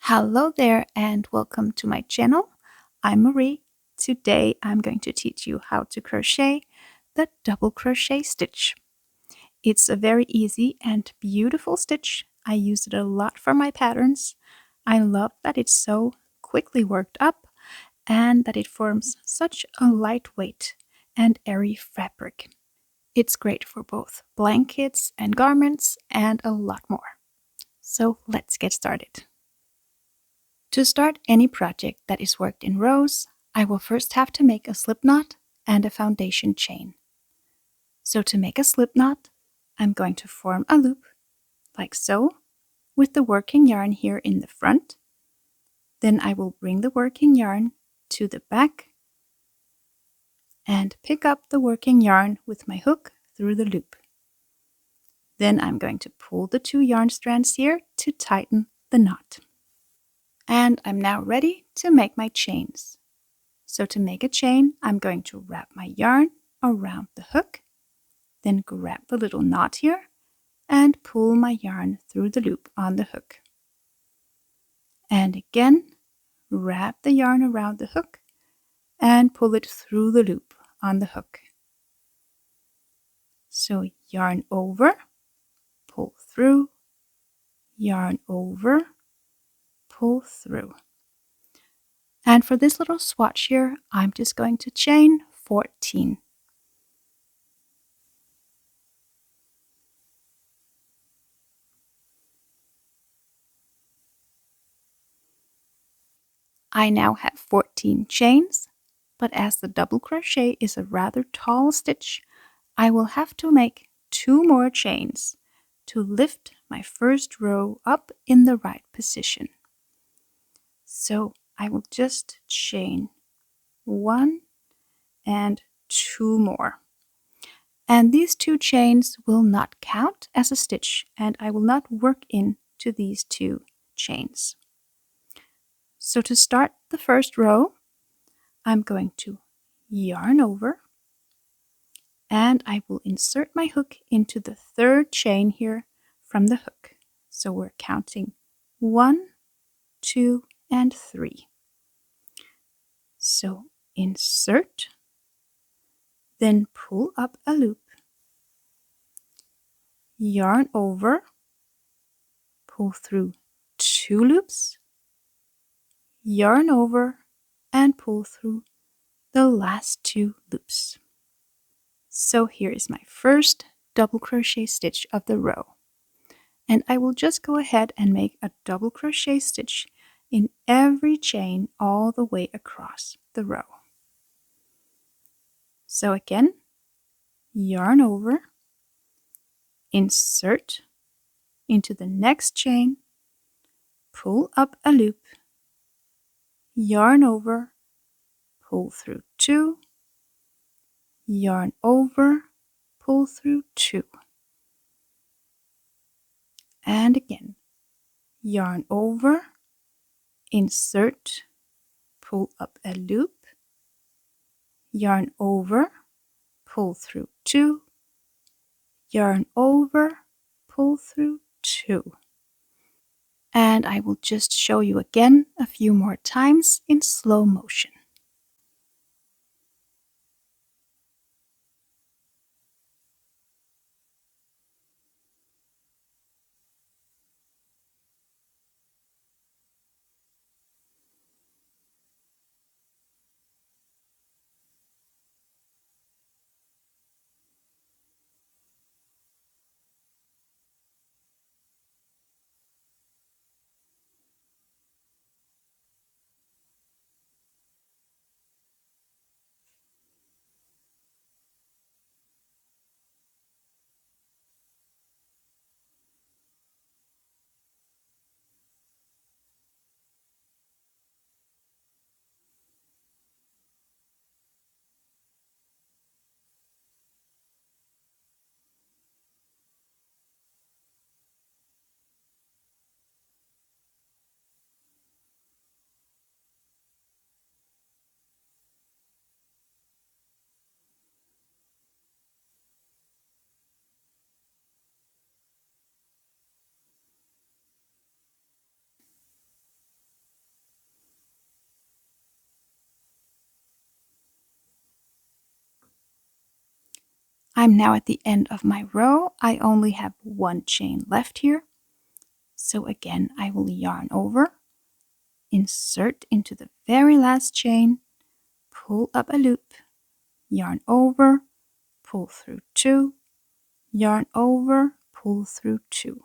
Hello there and welcome to my channel. I'm Marie. Today I'm going to teach you how to crochet the double crochet stitch. It's a very easy and beautiful stitch. I use it a lot for my patterns. I love that it's so quickly worked up and that it forms such a lightweight and airy fabric. It's great for both blankets and garments and a lot more. So let's get started. To start any project that is worked in rows, I will first have to make a slip knot and a foundation chain. So to make a slip knot, I'm going to form a loop, like so, with the working yarn here in the front. Then I will bring the working yarn to the back and pick up the working yarn with my hook through the loop. Then I'm going to pull the two yarn strands here to tighten the knot. And I'm now ready to make my chains. So to make a chain, I'm going to wrap my yarn around the hook, then grab the little knot here and pull my yarn through the loop on the hook. And again, wrap the yarn around the hook and pull it through the loop on the hook. So yarn over, pull through, yarn over, pull through. And for this little swatch here, I'm just going to chain 14. I now have 14 chains, but as the double crochet is a rather tall stitch, I will have to make 2 more chains to lift my first row up in the right position. So I will just chain 1 and 2 more. And these 2 chains will not count as a stitch, and I will not work into these 2 chains. So to start the first row, I'm going to yarn over and I will insert my hook into the 3rd chain here from the hook. So we're counting 1, 2, and 3. So insert, then pull up a loop, yarn over, pull through 2 loops, yarn over, and pull through the last 2 loops. So here is my first double crochet stitch of the row. And I will just go ahead and make a double crochet stitch in every chain all the way across the row. So again, yarn over, insert into the next chain, pull up a loop, yarn over, pull through 2, yarn over, pull through 2. And again, yarn over, insert, pull up a loop, yarn over, pull through 2, yarn over, pull through 2. And I will just show you again a few more times in slow motion. I'm now at the end of my row. I only have one chain left here. So again, I will yarn over, insert into the very last chain, pull up a loop, yarn over, pull through 2, yarn over, pull through 2.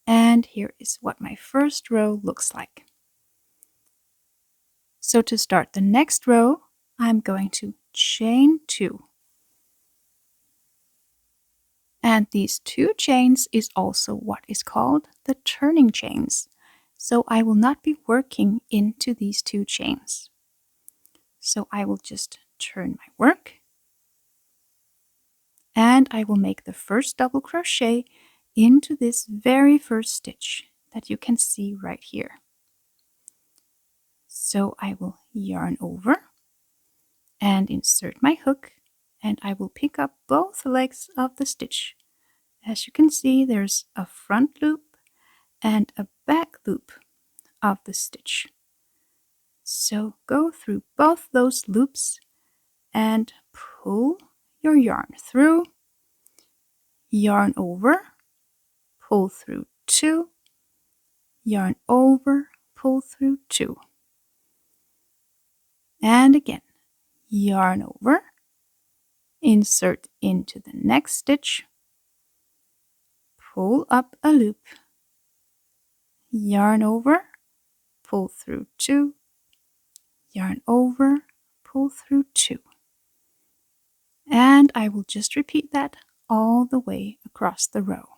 And here is what my first row looks like. So to start the next row, I'm going to chain 2. And these 2 chains is also what is called the turning chains. So I will not be working into these 2 chains. So I will just turn my work, and I will make the first double crochet into this very first stitch that you can see right here. So I will yarn over and insert my hook, and I will pick up both legs of the stitch. As you can see, there's a front loop and a back loop of the stitch. So go through both those loops and pull your yarn through, yarn over, pull through 2, yarn over, pull through 2. And again, yarn over, insert into the next stitch, pull up a loop, yarn over, pull through 2, yarn over, pull through 2. And I will just repeat that all the way across the row.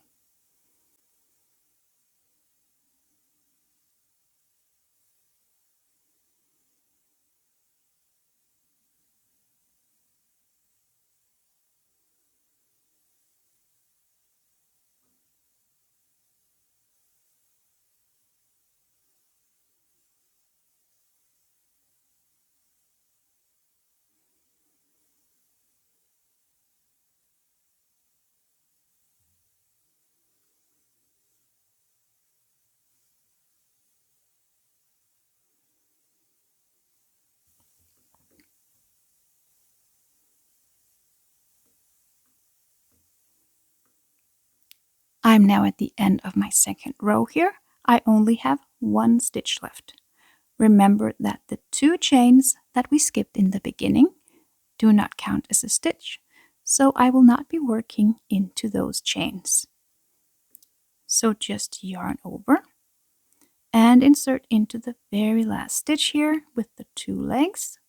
I'm now at the end of my second row here. I only have one stitch left. Remember that the 2 chains that we skipped in the beginning do not count as a stitch, so I will not be working into those chains. So just yarn over and insert into the very last stitch here with the 2 legs.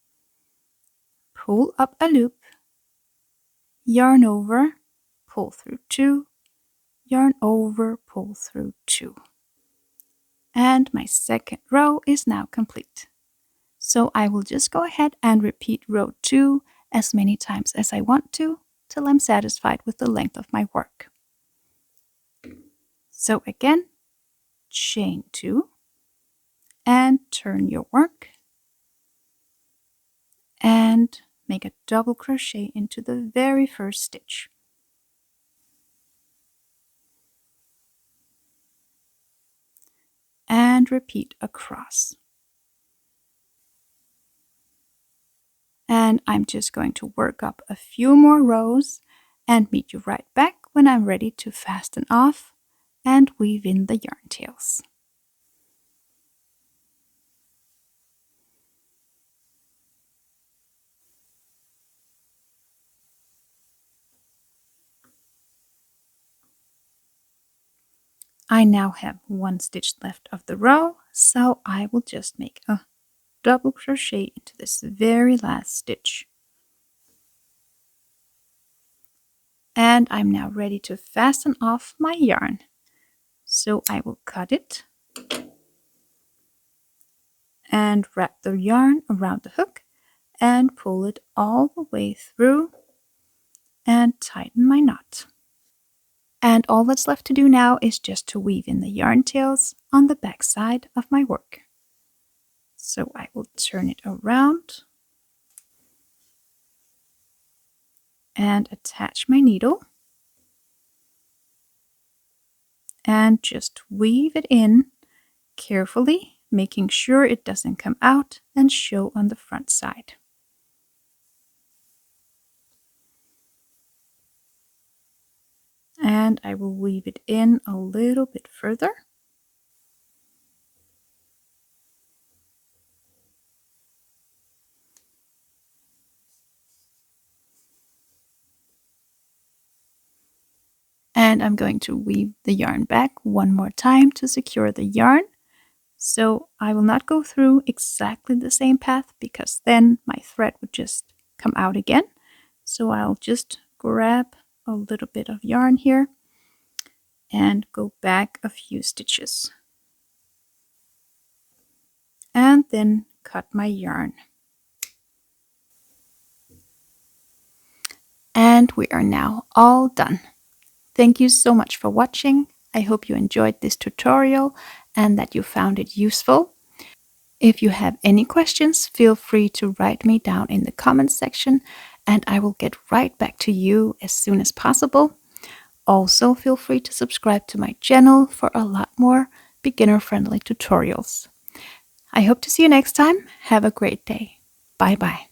Pull up a loop, yarn over, pull through 2, yarn over, pull through 2. And my second row is now complete. So I will just go ahead and repeat row 2 as many times as I want to till I'm satisfied with the length of my work. So again, chain 2 and turn your work and make a double crochet into the very first stitch. And repeat across. And I'm just going to work up a few more rows and meet you right back when I'm ready to fasten off and weave in the yarn tails. I now have one stitch left of the row, so I will just make a double crochet into this very last stitch. And I'm now ready to fasten off my yarn. So I will cut it and wrap the yarn around the hook and pull it all the way through and tighten my knot. And all that's left to do now is just to weave in the yarn tails on the back side of my work. So I will turn it around and attach my needle and just weave it in carefully, making sure it doesn't come out and show on the front side. and I will weave it in a little bit further. And I'm going to weave the yarn back one more time to secure the yarn. So I will not go through exactly the same path because then my thread would just come out again. So I'll just grab a little bit of yarn here and go back a few stitches. And then cut my yarn. And we are now all done. Thank you so much for watching. I hope you enjoyed this tutorial and that you found it useful. If you have any questions, feel free to write me down in the comments section and I will get right back to you as soon as possible. Also, feel free to subscribe to my channel for a lot more beginner-friendly tutorials. I hope to see you next time. Have a great day. Bye bye.